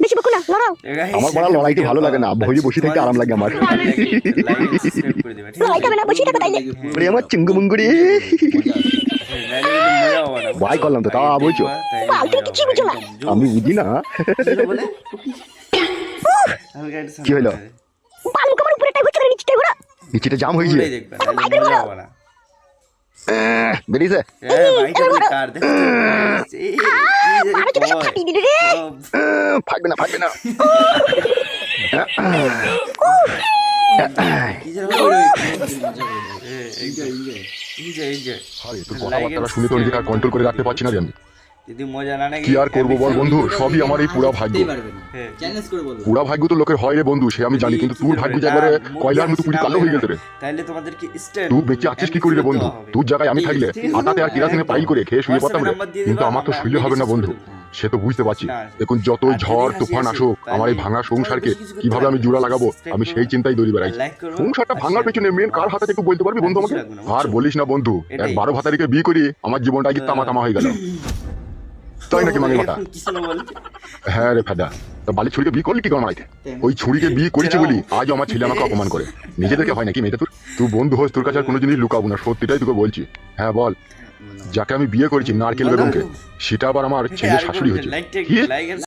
বেশি বকো না, লড়াও। আমার বড় লড়াইতে ভালো লাগে না, ভয়ে বসে থেকে আরাম লাগে আমার। লড়াই খাবে না, বসে থাকো তাইলে। ওরে আমার চিঙ্গু মুঙ্গুরি ভাই করলাম তো, তা বলছো বাল, তুমি কিছু বুঝো না। আমি বুঝি না। কি হলো? বাল মুখ আমার উপরেটাই হচ্ছে না, নিচেটাই ঘোরা। নিচেটা জাম হয়েছে, বেরিয়েছে। আমি তো সব ফাটিয়ে দিলি রে। ফাটবে না, ফাটবে না। আরে তোর কথাবার্তা শুনে তো নিজেকে কন্ট্রোল করে রাখতে পারছি না রে আমি। যদি মজা না লাগে কি আর করবো বল বন্ধু, সবই আমার এই পুরা ভাগ্য। পুরা ভাগ্য তো লোকের হয় রে বন্ধু, সে আমি জানি, কিন্তু তোর ভাগ্য জায়গায় কয়লার মতো পুরি কালো হয়ে গেছে রে। তাহলে তোমাদেরকে স্ট্যান্ড তুই বেঁচে আছিস কি করি রে বন্ধু? তোর জায়গায় আমি থাকলে আটাতে আর কিরাসিনে পাইল করে খেয়ে শুয়ে পড়তাম রে, কিন্তু আমার তো শুইলে হবে না বন্ধু, সে তো বুঝতে পারছি। এখন যত ঝড় তুফান আসুক, আমার এই ভাঙা সংসারকে কিভাবে আমি জোড়া লাগাবো, আমি সেই চিন্তাই দৌড়ি বেড়াইছি। সংসারটা ভাঙার পেছনে মেন কার হাতে একটু বলতে পারবি বন্ধু আমাকে? আর বলিস না বন্ধু, এক 12 ভাতারিকে বিয়ে করি আমার জীবনটা কি তামা তামা হয়ে গেল। তাই নাকি মাঙ্গি মাথা? হ্যাঁ রে ফেদা, তা বালি ছুরিকে বিয়ে করলি কি করে মারাইতে? ওই ছুরিকে বিয়ে করেছি বলি আজ আমার ছেলে আমাকে অপমান করে। নিজেদেরকে হয় নাকি মেয়েটা? তুই বন্ধু হোস, তোর কাছে আর কোনো জিনিস লুকাবো না, সত্যিটাই তোকে বলছি। হ্যাঁ বল, যাকে আমি বিয়ে করেছি নারকেল বেগমকে, সেটা আবার আমার ছেলে শাশুড়ি হয়েছে।